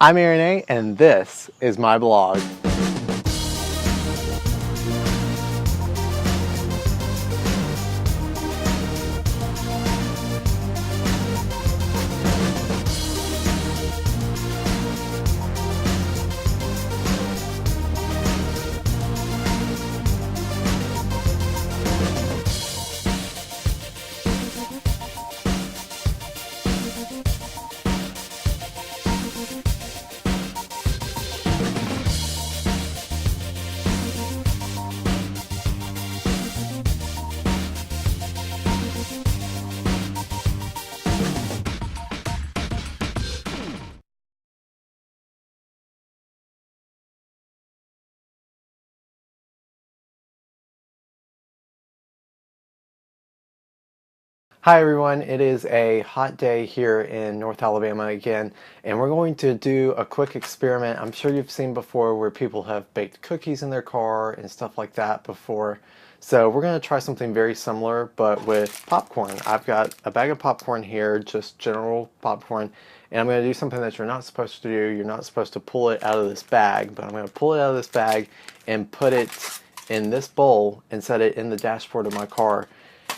I'm Aaron A, and this is my blog. Hi everyone, it is a hot day here in North Alabama again, and we're going to do a quick experiment. I'm sure you've seen before where people have baked cookies in their car and stuff like that before. So we're going to try something very similar, but with popcorn. I've got a bag of popcorn here, just general popcorn, and I'm going to do something that you're not supposed to do. You're not supposed to pull it out of this bag, but I'm going to pull it out of this bag and put it in this bowl and set it in the dashboard of my car.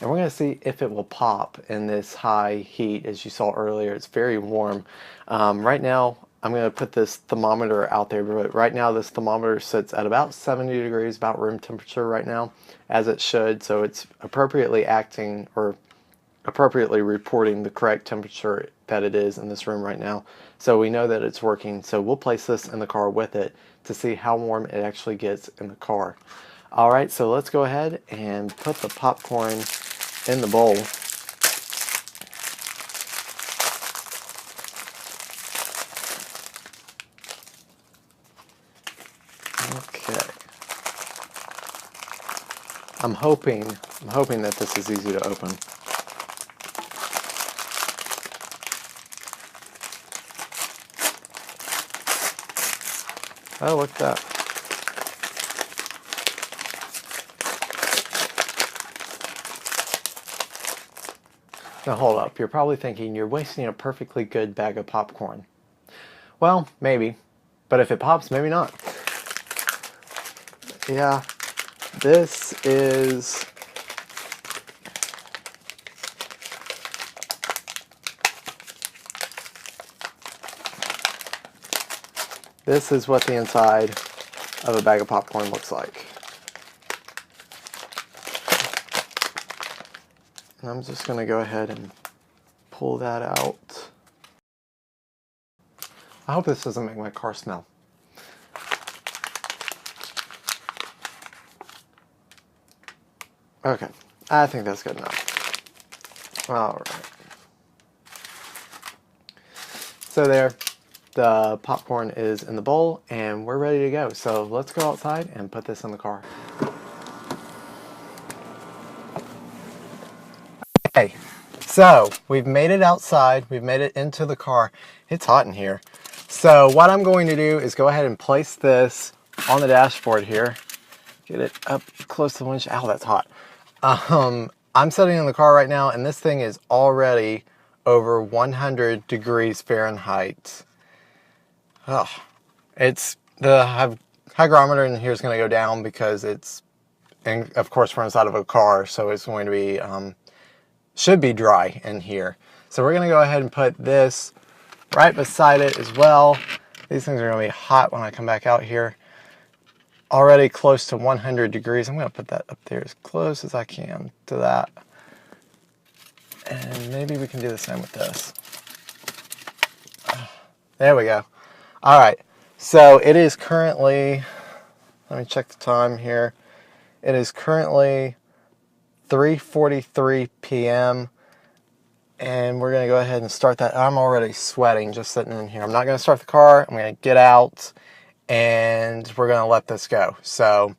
And we're going to see if it will pop in this high heat. As you saw earlier, it's very warm. Right now, I'm going to put this thermometer out there, but right now this thermometer sits at about 70 degrees, about room temperature right now, as it should. So it's appropriately acting or appropriately reporting the correct temperature that it is in this room right now. So we know that it's working. So we'll place this in the car with it to see how warm it actually gets in the car. All right, so let's go ahead and put the popcorn in the bowl. Okay. I'm hoping that this is easy to open. Oh, look at that. Now hold up, you're probably thinking you're wasting a perfectly good bag of popcorn. Well, maybe, but if it pops, maybe not. Yeah, this is what the inside of a bag of popcorn looks like. And I'm just going to go ahead and pull that out. I hope this doesn't make my car smell. Okay, I think that's good enough. All right. So there, the popcorn is in the bowl and we're ready to go. So let's go outside and put this in the car. Hey, so we've made it outside, we've made it into the car. It's hot in here. So what I'm going to do is go ahead and place this on the dashboard here. Get it up close to the windshield. Ow, that's hot. I'm sitting in the car right now and this thing is already over 100 degrees Fahrenheit. Oh, it's the hygrometer in here is going to go down because it's, and of course we're inside of a car, so it's going to be should be dry in here. So we're going to go ahead and put this right beside it as well. These things are going to be hot when I come back out here. Already close to 100 degrees. I'm going to put that up there as close as I can to that. And maybe we can do the same with this. There we go. All right. So it is currently, let me check the time here. It is currently 3:43 p.m. and we're going to go ahead and start that. I'm already sweating just sitting in here. I'm not going to start the car. I'm going to get out and we're going to let this go. So,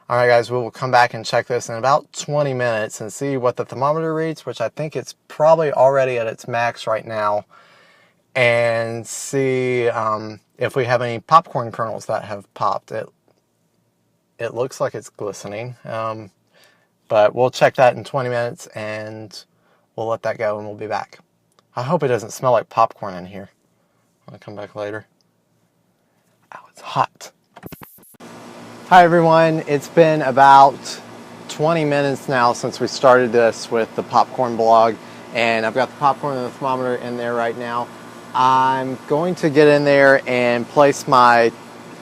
all right guys, we will come back and check this in about 20 minutes and see what the thermometer reads, which I think it's probably already at its max right now, and see if we have any popcorn kernels that have popped. It looks like it's glistening. But we'll check that in 20 minutes and we'll let that go and we'll be back. I hope it doesn't smell like popcorn in here. I'll come back later. Hi everyone, it's been about 20 minutes now since we started this with the popcorn blog, and I've got the popcorn and the thermometer in there right now. I'm going to get in there and place my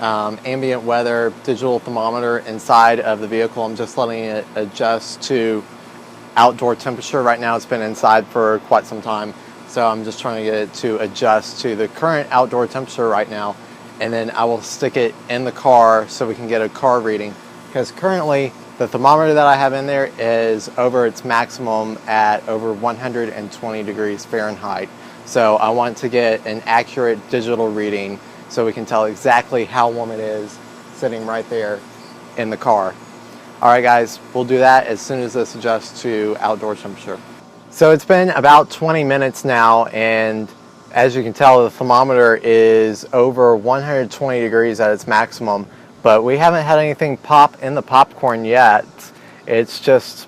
ambient weather digital thermometer inside of the vehicle. I'm just letting it adjust to outdoor temperature. Right now it's been inside for quite some time, so I'm just trying to get it to adjust to the current outdoor temperature right now, and then I will stick it in the car so we can get a car reading, because currently the thermometer that I have in there is over its maximum at over 120 degrees Fahrenheit. So I want to get an accurate digital reading so we can tell exactly how warm it is sitting right there in the car. Alright guys, we'll do that as soon as this adjusts to outdoor temperature. So it's been about 20 minutes now, and as you can tell, the thermometer is over 120 degrees at its maximum, but we haven't had anything pop in the popcorn yet. It's just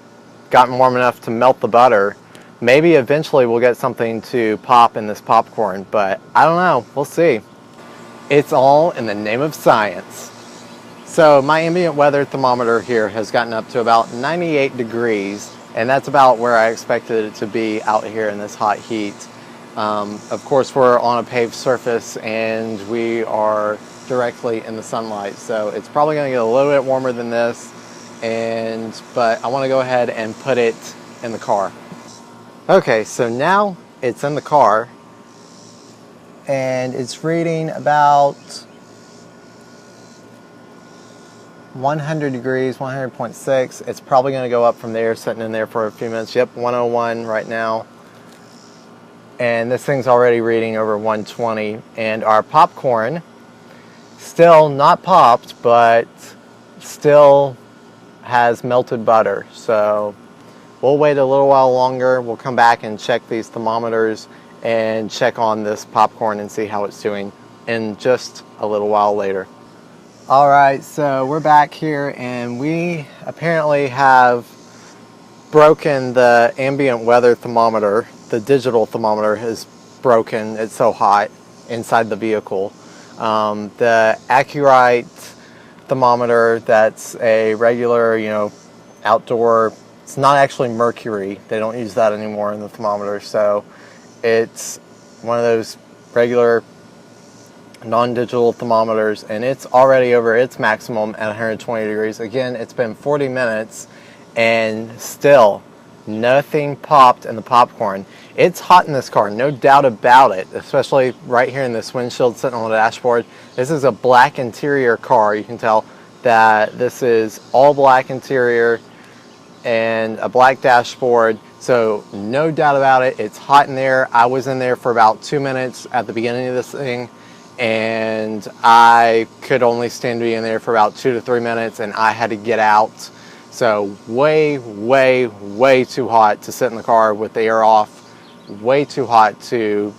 gotten warm enough to melt the butter. Maybe eventually we'll get something to pop in this popcorn, but I don't know. We'll see. It's all in the name of science. So my ambient weather thermometer here has gotten up to about 98 degrees, and that's about where I expected it to be out here in this hot heat. Of course, we're on a paved surface and we are directly in the sunlight, so it's probably going to get a little bit warmer than this, but I want to go ahead and put it in the car. Okay, so now it's in the car and it's reading about 100 degrees, 100.6. It's probably going to go up from there, sitting in there for a few minutes. Yep, 101 right now. And this thing's already reading over 120. And our popcorn, still not popped, but still has melted butter. So we'll wait a little while longer. We'll come back and check these thermometers and check on this popcorn and see how it's doing in just a little while later. Alright, so we're back here and we apparently have broken the ambient weather thermometer. The digital thermometer is broken. It's so hot inside the vehicle. The Accurite thermometer, that's a regular, outdoor, it's not actually mercury. They don't use that anymore in the thermometer, so it's one of those regular non-digital thermometers, and it's already over its maximum at 120 degrees. Again, it's been 40 minutes and still nothing popped in the popcorn. It's hot in this car, no doubt about it, especially right here in this windshield sitting on the dashboard. This is a black interior car. You can tell that this is all black interior and a black dashboard, so no doubt about it, it's hot in there. I was in there for about 2 minutes at the beginning of this thing, and I could only stand to be in there for about 2 to 3 minutes, and I had to get out. So way, way, way too hot to sit in the car with the air off. Way too hot to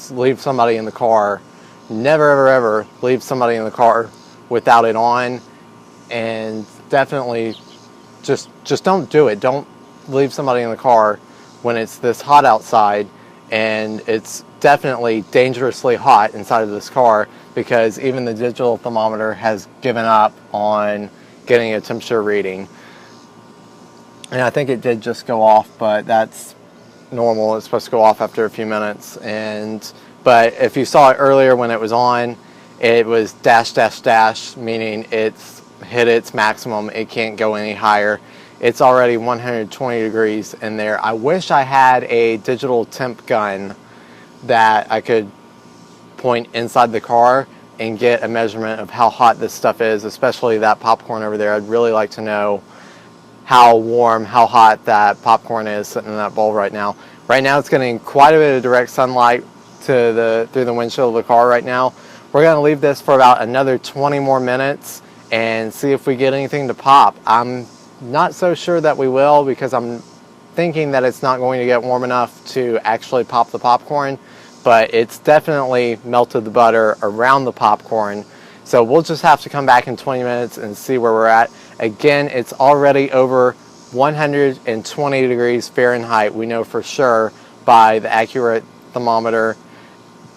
leave somebody in the car. Never, ever, ever leave somebody in the car without it on. And definitely just don't do it. Don't leave somebody in the car when it's this hot outside, and it's definitely dangerously hot inside of this car, because even the digital thermometer has given up on getting a temperature reading. And I think it did just go off, but that's normal. It's supposed to go off after a few minutes. But if you saw it earlier when it was on, it was dash, dash, dash, meaning it's hit its maximum. It can't go any higher. It's already 120 degrees in there. I wish I had a digital temp gun that I could point inside the car and get a measurement of how hot this stuff is, especially that popcorn over there. I'd really like to know how warm, how hot that popcorn is sitting in that bowl right now. Right now it's getting quite a bit of direct sunlight through the windshield of the car right now. We're going to leave this for about another 20 more minutes and see if we get anything to pop. I'm not so sure that we will, because I'm thinking that it's not going to get warm enough to actually pop the popcorn, but it's definitely melted the butter around the popcorn. So we'll just have to come back in 20 minutes and see where we're at. Again, it's already over 120 degrees Fahrenheit. We know for sure by the Accurate thermometer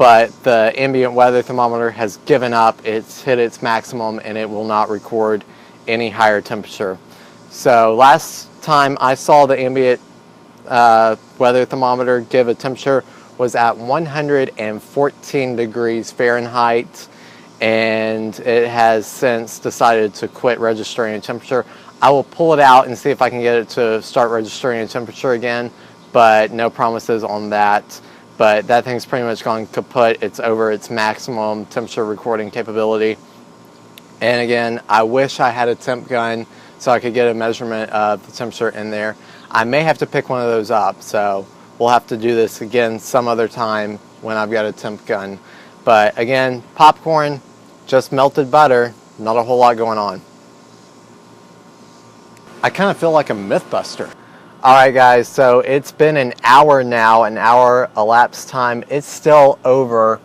but the ambient weather thermometer has given up. It's hit its maximum and it will not record any higher temperature. So last time I saw the ambient weather thermometer give a temperature was at 114 degrees Fahrenheit, and it has since decided to quit registering a temperature. I will pull it out and see if I can get it to start registering a temperature again, but no promises on that. But that thing's pretty much gone kaput. It's over its maximum temperature recording capability. And again, I wish I had a temp gun so I could get a measurement of the temperature in there. I may have to pick one of those up, so we'll have to do this again some other time when I've got a temp gun. But again, popcorn, just melted butter, not a whole lot going on. I kind of feel like a Mythbuster. Alright guys, so it's been an hour now, an hour elapsed time. It's still over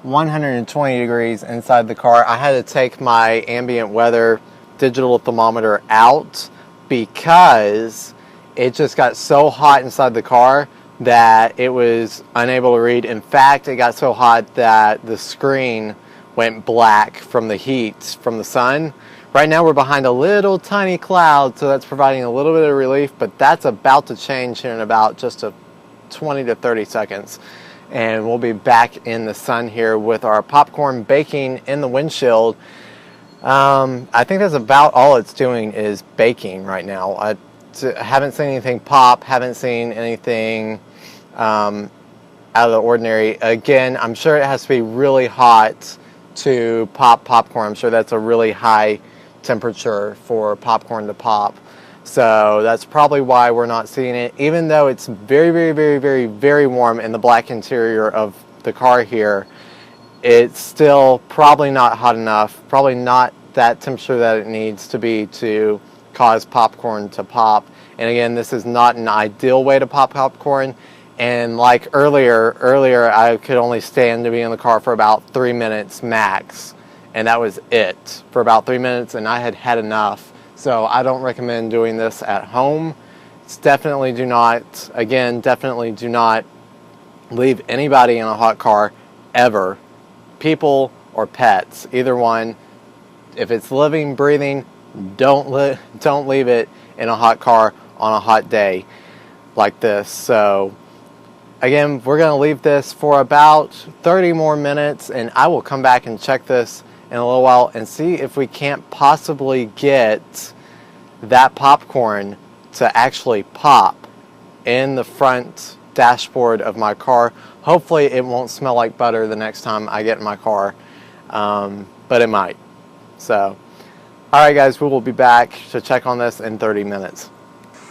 120 degrees inside the car. I had to take my ambient weather digital thermometer out because it just got so hot inside the car that it was unable to read. In fact, it got so hot that the screen went black from the heat from the sun. Right now we're behind a little tiny cloud, so that's providing a little bit of relief, but that's about to change here in about just 20 to 30 seconds. And we'll be back in the sun here with our popcorn baking in the windshield. I think that's about all it's doing is baking right now. I haven't seen anything pop, haven't seen anything out of the ordinary. Again, I'm sure it has to be really hot to pop popcorn. I'm sure that's a really high temperature for popcorn to pop. So that's probably why we're not seeing it, even though it's very, very, very, very, very warm in the black interior of the car here. It's still probably not hot enough, probably not that temperature that it needs to be to cause popcorn to pop. And again, this is not an ideal way to pop popcorn. And like earlier I could only stand to be in the car for about 3 minutes max. And that was it for about 3 minutes, and I had had enough. So I don't recommend doing this at home. It's definitely do not leave anybody in a hot car ever. People or pets, either one. If it's living, breathing, don't leave it in a hot car on a hot day like this. So again, we're going to leave this for about 30 more minutes, and I will come back and check this in a little while and see if we can't possibly get that popcorn to actually pop in the front dashboard of my car. Hopefully it won't smell like butter the next time I get in my car, but it might. So, alright guys, we will be back to check on this in 30 minutes.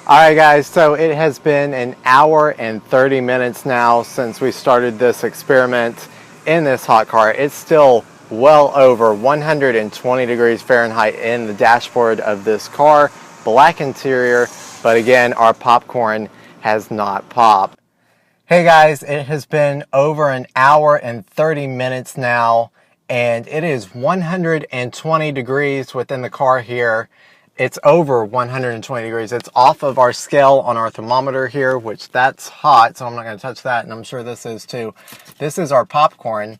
Alright guys, so it has been an hour and 30 minutes now since we started this experiment in this hot car. It's still well over 120 degrees Fahrenheit in the dashboard of this car, black interior, but again, our popcorn has not popped. Hey guys, it has been over an hour and 30 minutes now, and it is 120 degrees within the car here. It's over 120 degrees. It's off of our scale on our thermometer here, which that's hot, so I'm not going to touch that, and I'm sure this is too. This is our popcorn.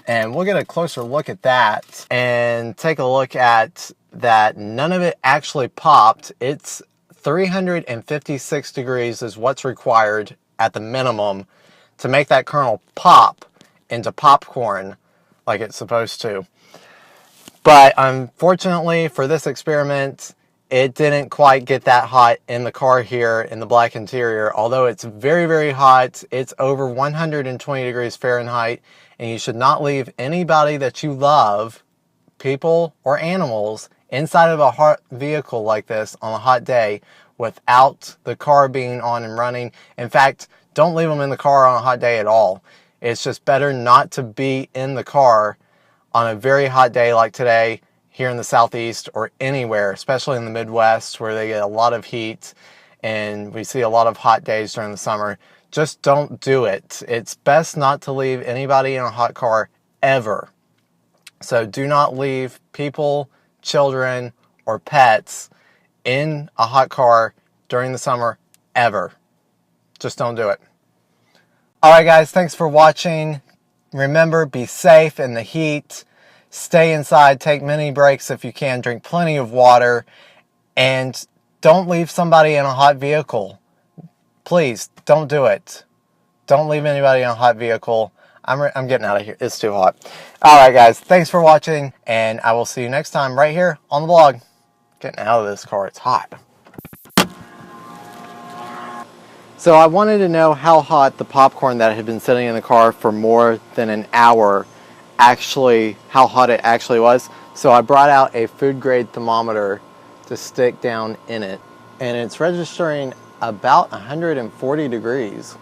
And we'll get a closer look at that and take a look at that. None of it actually popped. It's 356 degrees is what's required at the minimum to make that kernel pop into popcorn like it's supposed to. But unfortunately for this experiment, it didn't quite get that hot in the car here in the black interior. Although it's very, very hot, it's over 120 degrees Fahrenheit. And you should not leave anybody that you love, people or animals, inside of a hot vehicle like this on a hot day without the car being on and running. In fact, don't leave them in the car on a hot day at all. It's just better not to be in the car on a very hot day like today here in the Southeast or anywhere, especially in the Midwest where they get a lot of heat and we see a lot of hot days during the summer. Just don't do it. It's best not to leave anybody in a hot car ever. So do not leave people, children, or pets in a hot car during the summer ever. Just don't do it. Alright guys, thanks for watching. remember, be safe in the heat. Stay inside, take mini breaks if you can, drink plenty of water, and don't leave somebody in a hot vehicle. Please, don't do it. Don't leave anybody in a hot vehicle. I'm getting out of here. It's too hot. All right, guys. Thanks for watching, and I will see you next time right here on the vlog. Getting out of this car. It's hot. So I wanted to know how hot the popcorn that had been sitting in the car for more than an hour how hot it actually was. So I brought out a food grade thermometer to stick down in it, and it's registering about 140 degrees,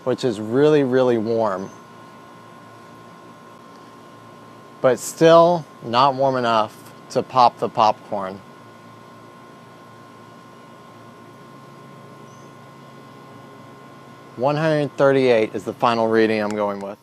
which is really, really warm, but still not warm enough to pop the popcorn. 138 is the final reading I'm going with.